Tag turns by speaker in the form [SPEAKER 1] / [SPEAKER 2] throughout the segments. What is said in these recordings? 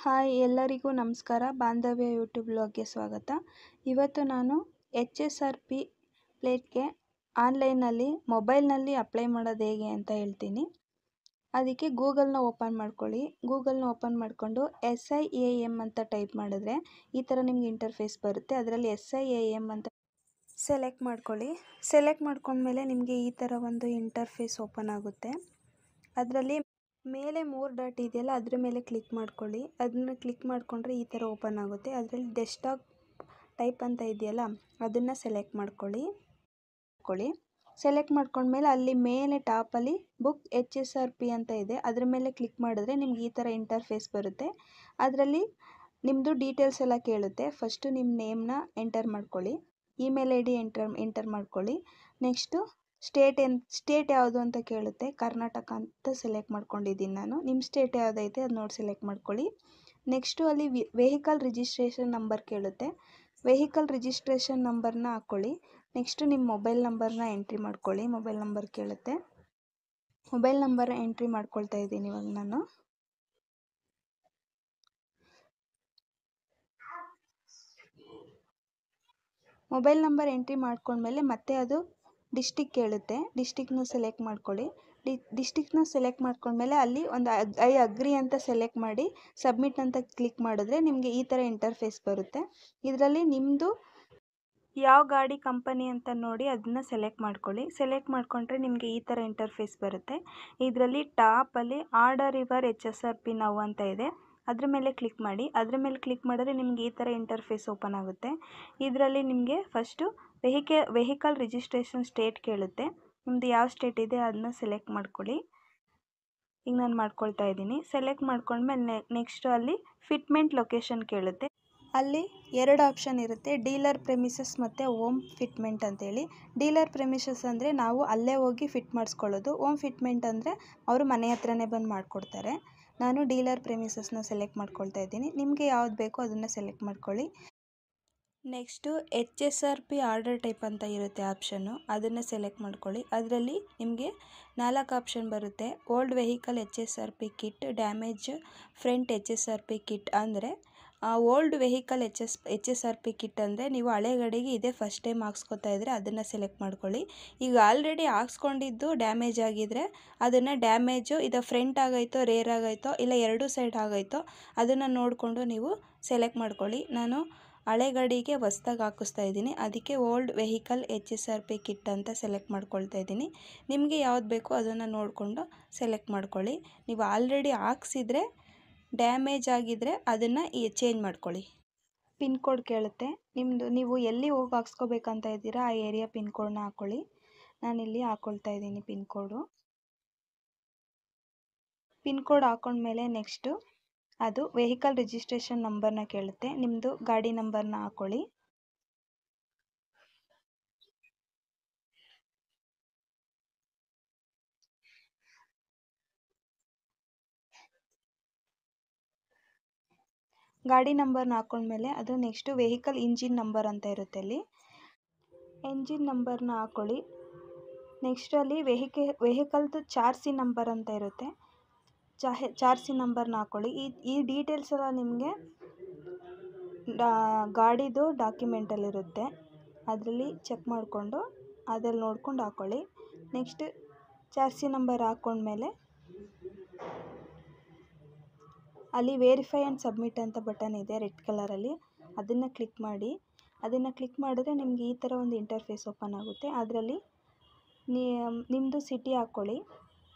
[SPEAKER 1] Hi ಎಲ್ಲರಿಗೂ ನಮಸ್ಕಾರ. ಬಾಂಧವ್ಯ ಯೂಟ್ಯೂಬ್ ಬ್ಲಾಗ್ಗೆ ಸ್ವಾಗತ. ಇವತ್ತು ನಾನು HSRP ಪ್ಲೇಟ್ಗೆ ಆನ್ಲೈನಲ್ಲಿ ಮೊಬೈಲ್ನಲ್ಲಿ ಅಪ್ಲೈ ಮಾಡೋದು ಹೇಗೆ ಅಂತ ಹೇಳ್ತೀನಿ. ಅದಕ್ಕೆ ಗೂಗಲ್ನ ಓಪನ್ ಮಾಡ್ಕೊಳ್ಳಿ. ಗೂಗಲ್ನ ಓಪನ್ ಮಾಡಿಕೊಂಡು SIAM ಅಂತ ಟೈಪ್ ಮಾಡಿದ್ರೆ ಈ ಥರ ನಿಮ್ಗೆ ಇಂಟರ್ಫೇಸ್ ಬರುತ್ತೆ. ಅದರಲ್ಲಿ SIAM ಅಂತ ಸೆಲೆಕ್ಟ್ ಮಾಡ್ಕೊಳ್ಳಿ. ಸೆಲೆಕ್ಟ್ ಮಾಡ್ಕೊಂಡ್ಮೇಲೆ ನಿಮಗೆ ಈ ಥರ ಒಂದು ಇಂಟರ್ಫೇಸ್ ಓಪನ್ ಆಗುತ್ತೆ. ಅದರಲ್ಲಿ ಮೇಲೆ 3 ಡಾಟ್ ಇದೆಯಲ್ಲ, ಅದ್ರ ಮೇಲೆ ಕ್ಲಿಕ್ ಮಾಡ್ಕೊಳ್ಳಿ. ಅದನ್ನು ಕ್ಲಿಕ್ ಮಾಡಿಕೊಂಡ್ರೆ ಈ ಥರ ಓಪನ್ ಆಗುತ್ತೆ. ಅದರಲ್ಲಿ ಡೆಸ್ಕ್ಟಾಪ್ ಟೈಪ್ ಅಂತ ಇದೆಯಲ್ಲ, ಅದನ್ನು ಸೆಲೆಕ್ಟ್ ಮಾಡ್ಕೊಳ್ಳಿ. ಸೆಲೆಕ್ಟ್ ಮಾಡ್ಕೊಂಡ್ಮೇಲೆ ಅಲ್ಲಿ ಮೇಲೆ ಟಾಪಲ್ಲಿ ಬುಕ್ HSRP ಅಂತ ಇದೆ, ಅದ್ರ ಮೇಲೆ ಕ್ಲಿಕ್ ಮಾಡಿದ್ರೆ ನಿಮ್ಗೆ ಈ ಥರ ಇಂಟರ್ಫೇಸ್ ಬರುತ್ತೆ. ಅದರಲ್ಲಿ ನಿಮ್ಮದು ಡೀಟೇಲ್ಸ್ ಎಲ್ಲ ಕೇಳುತ್ತೆ. ಫಸ್ಟು ನಿಮ್ಮ ನೇಮ್ನ ಎಂಟರ್ ಮಾಡ್ಕೊಳ್ಳಿ, ಇಮೇಲ್ ID ಎಂಟರ್ ಮಾಡ್ಕೊಳ್ಳಿ. ನೆಕ್ಸ್ಟು ಸ್ಟೇಟ್ ಯಾವುದು ಅಂತ ಕೇಳುತ್ತೆ. ಕರ್ನಾಟಕ ಅಂತ ಸೆಲೆಕ್ಟ್ ಮಾಡ್ಕೊಂಡಿದ್ದೀನಿ ನಾನು. ನಿಮ್ಮ ಸ್ಟೇಟ್ ಯಾವುದೈತೆ ಅದು ನೋಡಿ ಸೆಲೆಕ್ಟ್ ಮಾಡ್ಕೊಳ್ಳಿ. ನೆಕ್ಸ್ಟು ಅಲ್ಲಿ ವೆಹಿಕಲ್ ರಿಜಿಸ್ಟ್ರೇಷನ್ ನಂಬರ್ ಕೇಳುತ್ತೆ. ವೆಹಿಕಲ್ ರಿಜಿಸ್ಟ್ರೇಷನ್ ನಂಬರ್ನ ಹಾಕ್ಕೊಳ್ಳಿ. ನೆಕ್ಸ್ಟು ನಿಮ್ಮ ಮೊಬೈಲ್ ನಂಬರ್ನ ಎಂಟ್ರಿ ಮಾಡ್ಕೊಳ್ಳಿ. ಮೊಬೈಲ್ ನಂಬರ್ ಕೇಳುತ್ತೆ. ಮೊಬೈಲ್ ನಂಬರ್ ಎಂಟ್ರಿ ಮಾಡ್ಕೊಳ್ತಾ ಇದ್ದೀನಿ ಇವಾಗ ನಾನು. ಮೊಬೈಲ್ ನಂಬರ್ ಎಂಟ್ರಿ ಮಾಡ್ಕೊಂಡ್ಮೇಲೆ ಮತ್ತೆ ಅದು ಡಿಸ್ಟಿಕ್ ಕೇಳುತ್ತೆ. ಡಿಸ್ಟಿಕ್ನ ಸೆಲೆಕ್ಟ್ ಮಾಡ್ಕೊಳ್ಳಿ. ಡಿಸ್ಟಿಕ್ನ ಸೆಲೆಕ್ಟ್ ಮಾಡ್ಕೊಂಡ್ಮೇಲೆ ಅಲ್ಲಿ ಒಂದು ಐ ಅಗ್ರಿ ಅಂತ ಸೆಲೆಕ್ಟ್ ಮಾಡಿ ಸಬ್ಮಿಟ್ ಅಂತ ಕ್ಲಿಕ್ ಮಾಡಿದ್ರೆ ನಿಮಗೆ ಈ ಥರ ಇಂಟರ್ಫೇಸ್ ಬರುತ್ತೆ. ಇದರಲ್ಲಿ ನಿಮ್ಮದು ಯಾವ ಗಾಡಿ ಕಂಪನಿ ಅಂತ ನೋಡಿ ಅದನ್ನು ಸೆಲೆಕ್ಟ್ ಮಾಡ್ಕೊಳ್ಳಿ. ಸೆಲೆಕ್ಟ್ ಮಾಡಿಕೊಂಡ್ರೆ ನಿಮಗೆ ಈ ಥರ ಇಂಟರ್ಫೇಸ್ ಬರುತ್ತೆ. ಇದರಲ್ಲಿ ಟಾಪಲ್ಲಿ ಆರ್ಡರ್ ಯುವರ್ HSRP ನೌ ಅಂತ ಇದೆ, ಅದ್ರ ಮೇಲೆ ಕ್ಲಿಕ್ ಮಾಡಿ. ಅದ್ರ ಮೇಲೆ ಕ್ಲಿಕ್ ಮಾಡಿದ್ರೆ ನಿಮಗೆ ಈ ಥರ ಇಂಟರ್ಫೇಸ್ ಓಪನ್ ಆಗುತ್ತೆ. ಇದರಲ್ಲಿ ನಿಮಗೆ ಫಸ್ಟು ವೆಹಿಕಲ್ ರಿಜಿಸ್ಟ್ರೇಷನ್ ಸ್ಟೇಟ್ ಕೇಳುತ್ತೆ. ನಿಮ್ಮದು ಯಾವ ಸ್ಟೇಟ್ ಇದೆ ಅದನ್ನ ಸೆಲೆಕ್ಟ್ ಮಾಡ್ಕೊಳ್ಳಿ. ಈಗ ನಾನು ಮಾಡ್ಕೊಳ್ತಾ ಇದ್ದೀನಿ. ಸೆಲೆಕ್ಟ್ ಮಾಡ್ಕೊಂಡ್ಮೇಲೆ ನೆಕ್ಸ್ಟ್ ಅಲ್ಲಿ ಫಿಟ್ಮೆಂಟ್ ಲೊಕೇಶನ್ ಕೇಳುತ್ತೆ. ಅಲ್ಲಿ 2 ಆಪ್ಷನ್ ಇರುತ್ತೆ, ಡೀಲರ್ ಪ್ರೆಮಿಸಸ್ ಮತ್ತು ಹೋಮ್ ಫಿಟ್ಮೆಂಟ್ ಅಂತೇಳಿ. ಡೀಲರ್ ಪ್ರೆಮಿಸಸ್ ಅಂದರೆ ನಾವು ಅಲ್ಲೇ ಹೋಗಿ ಫಿಟ್ ಮಾಡಿಸ್ಕೊಳ್ಳೋದು. ಹೋಮ್ ಫಿಟ್ಮೆಂಟ್ ಅಂದರೆ ಅವರು ಮನೆ ಹತ್ರನೇ ಬಂದು ಮಾಡಿಕೊಡ್ತಾರೆ. ನಾನು ಡೀಲರ್ ಪ್ರೆಮಿಸಸ್ನ ಸೆಲೆಕ್ಟ್ ಮಾಡ್ಕೊಳ್ತಾ ಇದ್ದೀನಿ. ನಿಮಗೆ ಯಾವ್ದು ಬೇಕೋ ಅದನ್ನು ಸೆಲೆಕ್ಟ್ ಮಾಡ್ಕೊಳ್ಳಿ. ನೆಕ್ಸ್ಟು HSRP ಆರ್ಡರ್ ಟೈಪ್ ಅಂತ ಇರುತ್ತೆ ಆಪ್ಷನ್ನು, ಅದನ್ನು ಸೆಲೆಕ್ಟ್ ಮಾಡ್ಕೊಳ್ಳಿ. ಅದರಲ್ಲಿ ನಿಮಗೆ 4 ಆಪ್ಷನ್ ಬರುತ್ತೆ. Old vehicle HSRP kit, damage front HSRP kit. ಅಂದರೆ ಓಲ್ಡ್ ವೆಹಿಕಲ್ HSRP ಕಿಟ್ ಅಂದರೆ ನೀವು ಹಳೆ ಗಾಡಿಗೆ ಇದೇ ಫಸ್ಟ್ ಟೈಮ್ ಹಾಕ್ಸ್ಕೊತಾ ಇದ್ದರೆ ಅದನ್ನು ಸೆಲೆಕ್ಟ್ ಮಾಡ್ಕೊಳ್ಳಿ. ಈಗ ಆಲ್ರೆಡಿ ಹಾಕ್ಸ್ಕೊಂಡಿದ್ದು ಡ್ಯಾಮೇಜ್ ಆಗಿದ್ದರೆ ಅದನ್ನು ಡ್ಯಾಮೇಜು ಇದು ಫ್ರಂಟ್ ಆಗೈತೋ ರೇರ್ ಆಗೈತೋ ಇಲ್ಲ 2 ಸೈಡ್ ಆಗೈತೋ ಅದನ್ನು ನೋಡಿಕೊಂಡು ನೀವು ಸೆಲೆಕ್ಟ್ ಮಾಡ್ಕೊಳ್ಳಿ. ನಾನು ಹಳೆ ಗಾಡಿಗೆ ಹೊಸ್ದಾಗಿ ಹಾಕಿಸ್ತಾ ಇದ್ದೀನಿ, ಅದಕ್ಕೆ ಓಲ್ಡ್ ವೆಹಿಕಲ್ HSRP ಕಿಟ್ ಅಂತ ಸೆಲೆಕ್ಟ್ ಮಾಡ್ಕೊಳ್ತಾ ಇದ್ದೀನಿ. ನಿಮಗೆ ಯಾವ್ದು ಬೇಕೋ ಅದನ್ನು ನೋಡಿಕೊಂಡು ಸೆಲೆಕ್ಟ್ ಮಾಡ್ಕೊಳ್ಳಿ. ನೀವು ಆಲ್ರೆಡಿ ಹಾಕ್ಸಿದ್ರೆ ಡ್ಯಾಮೇಜ್ ಆಗಿದ್ದರೆ ಅದನ್ನು ಚೇಂಜ್ ಮಾಡ್ಕೊಳ್ಳಿ. ಪಿನ್ ಕೋಡ್ ಕೇಳುತ್ತೆ. ನೀವು ಎಲ್ಲಿ ಹೋಗಿ ಹಾಕ್ಸ್ಕೋಬೇಕಂತ ಇದ್ದೀರಾ ಆ ಏರಿಯಾ ಪಿನ್ ಕೋಡ್ನ ಹಾಕ್ಕೊಳ್ಳಿ. ನಾನಿಲ್ಲಿ ಹಾಕ್ಕೊಳ್ತಾ ಇದ್ದೀನಿ ಪಿನ್ ಕೋಡು. ಪಿನ್ ಕೋಡ್ ಹಾಕ್ಕೊಂಡ್ಮೇಲೆ ನೆಕ್ಸ್ಟು ಅದು ವೆಹಿಕಲ್ ರಿಜಿಸ್ಟ್ರೇಷನ್ ನಂಬರ್ನ ಕೇಳುತ್ತೆ. ನಿಮ್ಮದು ಗಾಡಿ ನಂಬರ್ನ ಹಾಕ್ಕೊಳ್ಳಿ. ಗಾಡಿ ನಂಬರ್ನ ಹಾಕ್ಕೊಂಡ್ಮೇಲೆ ಅದು ನೆಕ್ಸ್ಟು ವೆಹಿಕಲ್ ಇಂಜಿನ್ ನಂಬರ್ ಅಂತ ಇರುತ್ತೆ. ಅಲ್ಲಿ ಎಂಜಿನ್ ನಂಬರ್ನ ಹಾಕ್ಕೊಳ್ಳಿ. ನೆಕ್ಸ್ಟ್ ಅಲ್ಲಿ ವೆಹಿಕಲ್ದು ಚಾರ್ಸಿ ನಂಬರ್ ಅಂತ ಇರುತ್ತೆ, ಚಾರ್ಸಿ ನಂಬರ್ನ ಹಾಕ್ಕೊಳ್ಳಿ. ಈ ಡೀಟೇಲ್ಸ್ ಎಲ್ಲ ನಿಮಗೆ ಗಾಡಿದು ಡಾಕ್ಯುಮೆಂಟಲ್ಲಿರುತ್ತೆ, ಅದರಲ್ಲಿ ಚೆಕ್ ಮಾಡಿಕೊಂಡು ಅದ್ರಲ್ಲಿ ನೋಡ್ಕೊಂಡು ಹಾಕ್ಕೊಳ್ಳಿ. ನೆಕ್ಸ್ಟ್ ಚಾರ್ಸಿ ನಂಬರ್ ಹಾಕ್ಕೊಂಡ್ಮೇಲೆ ಅಲ್ಲಿ ವೆರಿಫೈ ಆ್ಯಂಡ್ ಸಬ್ಮಿಟ್ ಅಂತ ಬಟನ್ ಇದೆ ರೆಡ್ ಕಲರಲ್ಲಿ, ಅದನ್ನು ಕ್ಲಿಕ್ ಮಾಡಿ. ಅದನ್ನು ಕ್ಲಿಕ್ ಮಾಡಿದ್ರೆ ನಿಮಗೆ ಈ ಥರ ಒಂದು ಇಂಟರ್ಫೇಸ್ ಓಪನ್ ಆಗುತ್ತೆ. ಅದರಲ್ಲಿ ನಿಮ್ಮದು ಸಿಟಿ ಹಾಕ್ಕೊಳ್ಳಿ.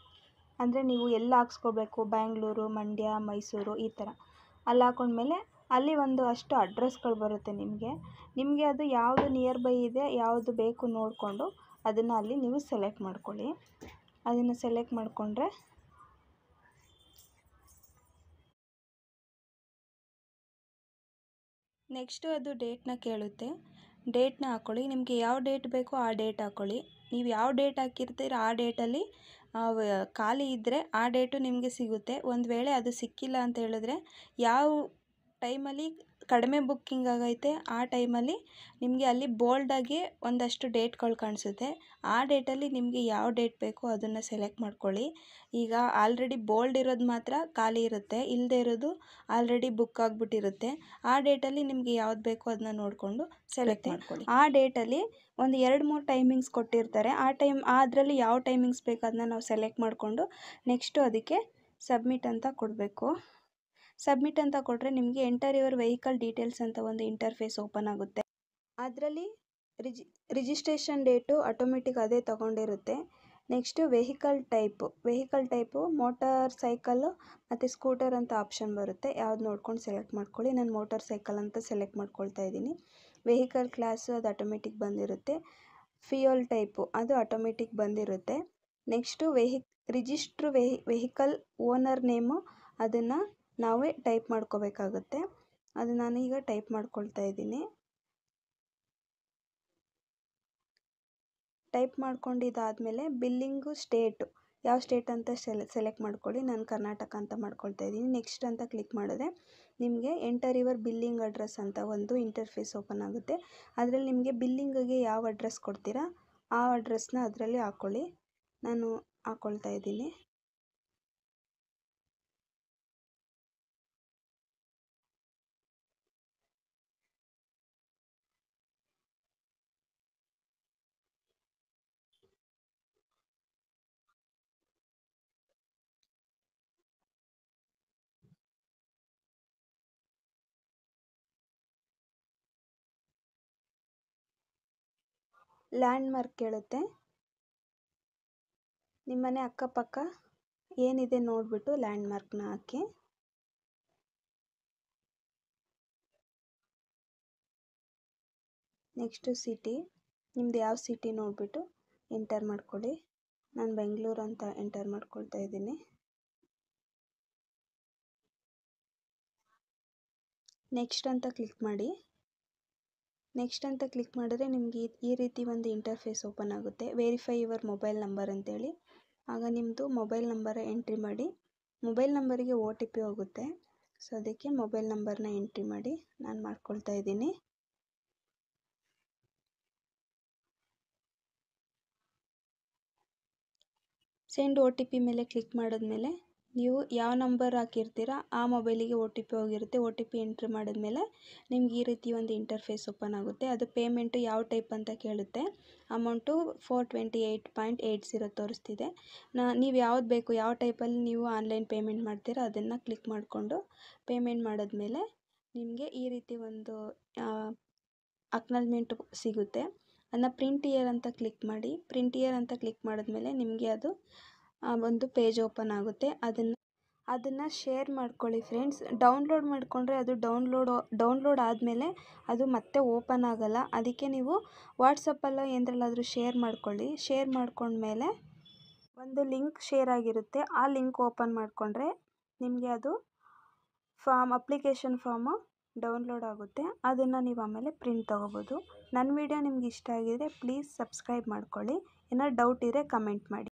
[SPEAKER 1] ಅಂದರೆ ನೀವು ಎಲ್ಲಿ ಹಾಕ್ಸ್ಕೋಬೇಕು, ಬ್ಯಾಂಗ್ಳೂರು, ಮಂಡ್ಯ, ಮೈಸೂರು ಈ ಥರ. ಅಲ್ಲಿ ಹಾಕ್ಕೊಂಡ್ಮೇಲೆ ಅಲ್ಲಿ ಒಂದು ಅಷ್ಟು ಅಡ್ರೆಸ್ಗಳು ಬರುತ್ತೆ ನಿಮಗೆ ಅದು ಯಾವುದು ನಿಯರ್ ಬೈ ಇದೆ, ಯಾವುದು ಬೇಕು ನೋಡಿಕೊಂಡು ಅದನ್ನು ಅಲ್ಲಿ ನೀವು ಸೆಲೆಕ್ಟ್ ಮಾಡ್ಕೊಳ್ಳಿ. ಅದನ್ನು ಸೆಲೆಕ್ಟ್ ಮಾಡಿಕೊಂಡ್ರೆ ನೆಕ್ಸ್ಟು ಅದು ಡೇಟ್ನ ಕೇಳುತ್ತೆ. ಡೇಟ್ನ ಹಾಕ್ಕೊಳ್ಳಿ. ನಿಮಗೆ ಯಾವ ಡೇಟ್ ಬೇಕೋ ಆ ಡೇಟ್ ಹಾಕ್ಕೊಳ್ಳಿ. ನೀವು ಯಾವ ಡೇಟ್ ಹಾಕಿರ್ತೀರ ಆ ಡೇಟಲ್ಲಿ ಖಾಲಿ ಇದ್ದರೆ ಆ ಡೇಟು ನಿಮಗೆ ಸಿಗುತ್ತೆ. ಒಂದು ವೇಳೆ ಅದು ಸಿಕ್ಕಿಲ್ಲ ಅಂತ ಹೇಳಿದ್ರೆ ಯಾವ ಟೈಮಲ್ಲಿ ಕಡಿಮೆ ಬುಕ್ಕಿಂಗ್ ಆಗೈತೆ ಆ ಟೈಮಲ್ಲಿ ನಿಮಗೆ ಅಲ್ಲಿ ಬೋಲ್ಡಾಗಿ ಒಂದಷ್ಟು ಡೇಟ್ಗಳು ಕಾಣಿಸುತ್ತೆ. ಆ ಡೇಟಲ್ಲಿ ನಿಮಗೆ ಯಾವ ಡೇಟ್ ಬೇಕೋ ಅದನ್ನು ಸೆಲೆಕ್ಟ್ ಮಾಡ್ಕೊಳ್ಳಿ. ಈಗ ಆಲ್ರೆಡಿ ಬೋಲ್ಡ್ ಇರೋದು ಮಾತ್ರ ಖಾಲಿ ಇರುತ್ತೆ, ಇಲ್ಲದೆ ಇರೋದು ಆಲ್ರೆಡಿ ಬುಕ್ ಆಗಿಬಿಟ್ಟಿರುತ್ತೆ. ಆ ಡೇಟಲ್ಲಿ ನಿಮಗೆ ಯಾವ್ದು ಬೇಕೋ ಅದನ್ನ ನೋಡಿಕೊಂಡು ಸೆಲೆಕ್ಟ್ ಮಾಡ್ಕೊಳ್ಳಿ. ಆ ಡೇಟಲ್ಲಿ ಒಂದು 2-3 ಟೈಮಿಂಗ್ಸ್ ಕೊಟ್ಟಿರ್ತಾರೆ. ಅದರಲ್ಲಿ ಯಾವ ಟೈಮಿಂಗ್ಸ್ ಬೇಕು ಅದನ್ನ ನಾವು ಸೆಲೆಕ್ಟ್ ಮಾಡಿಕೊಂಡು ನೆಕ್ಸ್ಟು ಅದಕ್ಕೆ ಸಬ್ಮಿಟ್ ಅಂತ ಕೊಡಬೇಕು. ಸಬ್ಮಿಟ್ ಅಂತ ಕೊಟ್ಟರೆ ನಿಮಗೆ ಎಂಟರ್ ಯುವರ್ ವೆಹಿಕಲ್ ಡೀಟೇಲ್ಸ್ ಅಂತ ಒಂದು ಇಂಟರ್ಫೇಸ್ ಓಪನ್ ಆಗುತ್ತೆ. ಅದರಲ್ಲಿ ರಿಜಿಸ್ಟ್ರೇಷನ್ ಡೇಟು ಆಟೋಮೆಟಿಕ್ ಅದೇ ತಗೊಂಡಿರುತ್ತೆ. Next vehicle type motorcycle ಮತ್ತು ಸ್ಕೂಟರ್ ಅಂತ ಆಪ್ಷನ್ ಬರುತ್ತೆ. ಯಾವ್ದು ನೋಡ್ಕೊಂಡು ಸೆಲೆಕ್ಟ್ ಮಾಡ್ಕೊಳ್ಳಿ. ನಾನು ಮೋಟಾರ್ ಸೈಕಲ್ ಅಂತ ಸೆಲೆಕ್ಟ್ ಮಾಡ್ಕೊಳ್ತಾ ಇದ್ದೀನಿ. ವೆಹಿಕಲ್ ಕ್ಲಾಸು ಅದು ಆಟೋಮೆಟಿಕ್ ಬಂದಿರುತ್ತೆ. ಫ್ಯೂಯಲ್ ಟೈಪು ಅದು ಆಟೋಮೆಟಿಕ್ ಬಂದಿರುತ್ತೆ. ನೆಕ್ಸ್ಟು ವೆಹಿಕಲ್ ಓನರ್ ನೇಮು ಅದನ್ನು ನಾವೇ ಟೈಪ್ ಮಾಡ್ಕೋಬೇಕಾಗುತ್ತೆ. ಅದು ನಾನೀಗ ಟೈಪ್ ಮಾಡ್ಕೊಳ್ತಾ ಇದ್ದೀನಿ. ಟೈಪ್ ಮಾಡ್ಕೊಂಡಿದ್ದಾದಮೇಲೆ ಬಿಲ್ಲಿಂಗು ಸ್ಟೇಟು ಯಾವ ಸ್ಟೇಟ್ ಅಂತ ಸೆಲೆಕ್ಟ್ ಮಾಡ್ಕೊಳ್ಳಿ. ನಾನು ಕರ್ನಾಟಕ ಅಂತ ಮಾಡ್ಕೊಳ್ತಾ ಇದ್ದೀನಿ. ನೆಕ್ಸ್ಟ್ ಅಂತ ಕ್ಲಿಕ್ ಮಾಡಿದ್ರೆ ನಿಮಗೆ ಎಂಟರ್ ಯುವರ್ ಬಿಲ್ಲಿಂಗ್ ಅಡ್ರೆಸ್ ಅಂತ ಒಂದು ಇಂಟರ್ಫೇಸ್ ಓಪನ್ ಆಗುತ್ತೆ. ಅದರಲ್ಲಿ ನಿಮಗೆ ಬಿಲ್ಲಿಂಗಿಗೆ ಯಾವ ಅಡ್ರೆಸ್ ಕೊಡ್ತೀರಾ ಆ ಅಡ್ರೆಸ್ನ ಅದರಲ್ಲಿ ಹಾಕ್ಕೊಳ್ಳಿ. ನಾನು ಹಾಕ್ಕೊಳ್ತಾ ಇದ್ದೀನಿ. ಲ್ಯಾಂಡ್ ಮಾರ್ಕ್ ಕೇಳುತ್ತೆ. ನಿಮ್ಮನೆ ಅಕ್ಕಪಕ್ಕ ಏನಿದೆ ನೋಡಿಬಿಟ್ಟು ಲ್ಯಾಂಡ್ ಮಾರ್ಕ್ನ ಹಾಕಿ. ನೆಕ್ಸ್ಟು ಸಿಟಿ, ನಿಮ್ದು ಯಾವ ಸಿಟಿ ನೋಡಿಬಿಟ್ಟು ಎಂಟರ್ ಮಾಡ್ಕೊಳ್ಳಿ. ನಾನು ಬೆಂಗಳೂರು ಅಂತ ಎಂಟರ್ ಮಾಡ್ಕೊಳ್ತಾ ಇದ್ದೀನಿ. ನೆಕ್ಸ್ಟ್ ಅಂತ ಕ್ಲಿಕ್ ಮಾಡಿ. ನೆಕ್ಸ್ಟ್ ಅಂತ ಕ್ಲಿಕ್ ಮಾಡಿದ್ರೆ ನಿಮಗೆ ಈ ರೀತಿ ಒಂದು ಇಂಟರ್ಫೇಸ್ ಓಪನ್ ಆಗುತ್ತೆ. ವೆರಿಫೈ ಯುವರ್ ಮೊಬೈಲ್ ನಂಬರ್ ಅಂತೇಳಿ. ಆಗ ನಿಮ್ಮದು ಮೊಬೈಲ್ ನಂಬರ್ ಎಂಟ್ರಿ ಮಾಡಿ. ಮೊಬೈಲ್ ನಂಬರಿಗೆ OTP ಹೋಗುತ್ತೆ. ಸೊ ಅದಕ್ಕೆ ಮೊಬೈಲ್ ನಂಬರ್ನ ಎಂಟ್ರಿ ಮಾಡಿ. ನಾನು ಮಾಡ್ಕೊಳ್ತಾ ಇದ್ದೀನಿ. ಸೆಂಡ್ OTP ಮೇಲೆ ಕ್ಲಿಕ್ ಮಾಡಿದ್ಮೇಲೆ ನೀವು ಯಾವ ನಂಬರ್ ಹಾಕಿರ್ತೀರಾ ಆ ಮೊಬೈಲಿಗೆ OTP ಹೋಗಿರುತ್ತೆ. OTP ಎಂಟ್ರಿ ಮಾಡಿದ್ಮೇಲೆ ನಿಮ್ಗೆ ಈ ರೀತಿ ಒಂದು ಇಂಟರ್ಫೇಸ್ ಓಪನ್ ಆಗುತ್ತೆ. ಅದು ಪೇಮೆಂಟು ಯಾವ ಟೈಪ್ ಅಂತ ಕೇಳುತ್ತೆ. ಅಮೌಂಟು 428.80 ತೋರಿಸ್ತಿದೆ. ನೀವು ಯಾವ್ದು ಬೇಕು, ಯಾವ ಟೈಪಲ್ಲಿ ನೀವು ಆನ್ಲೈನ್ ಪೇಮೆಂಟ್ ಮಾಡ್ತೀರಾ ಅದನ್ನು ಕ್ಲಿಕ್ ಮಾಡಿಕೊಂಡು ಪೇಮೆಂಟ್ ಮಾಡಿದ್ಮೇಲೆ ನಿಮಗೆ ಈ ರೀತಿ ಒಂದು ಅಕ್ನಾಲಜ್ಮೆಂಟ್ ಸಿಗುತ್ತೆ. ಅದನ್ನು ಪ್ರಿಂಟ್ ಇಯರ್ ಅಂತ ಕ್ಲಿಕ್ ಮಾಡಿ. ಪ್ರಿಂಟ್ ಇಯರ್ ಅಂತ ಕ್ಲಿಕ್ ಮಾಡಿದ್ಮೇಲೆ ನಿಮಗೆ ಅದು ಒಂದು ಪೇಜ್ ಓಪನ್ ಆಗುತ್ತೆ. ಅದನ್ನು ಶೇರ್ ಮಾಡ್ಕೊಳ್ಳಿ ಫ್ರೆಂಡ್ಸ್. ಡೌನ್ಲೋಡ್ ಮಾಡಿಕೊಂಡ್ರೆ ಅದು ಡೌನ್ಲೋಡ್ ಆದಮೇಲೆ ಅದು ಮತ್ತೆ ಓಪನ್ ಆಗಲ್ಲ. ಅದಕ್ಕೆ ನೀವು ವಾಟ್ಸಪ್ಪಲ್ಲೋ ಏನರಲ್ಲಾದರೂ ಶೇರ್ ಮಾಡ್ಕೊಳ್ಳಿ. ಶೇರ್ ಮಾಡ್ಕೊಂಡ್ಮೇಲೆ ಒಂದು ಲಿಂಕ್ ಶೇರ್ ಆಗಿರುತ್ತೆ. ಆ ಲಿಂಕ್ ಓಪನ್ ಮಾಡಿಕೊಂಡ್ರೆ ನಿಮಗೆ ಅದು ಅಪ್ಲಿಕೇಶನ್ ಫಾರ್ಮು ಡೌನ್ಲೋಡ್ ಆಗುತ್ತೆ. ಅದನ್ನು ನೀವು ಆಮೇಲೆ ಪ್ರಿಂಟ್ ತೊಗೋಬೋದು. ನನ್ನ ವಿಡಿಯೋ ನಿಮ್ಗೆ ಇಷ್ಟ ಆಗಿದರೆ ಪ್ಲೀಸ್ ಸಬ್ಸ್ಕ್ರೈಬ್ ಮಾಡ್ಕೊಳ್ಳಿ. ಏನಾದ್ರು ಡೌಟ್ ಇದ್ದರೆ ಕಮೆಂಟ್ ಮಾಡಿ.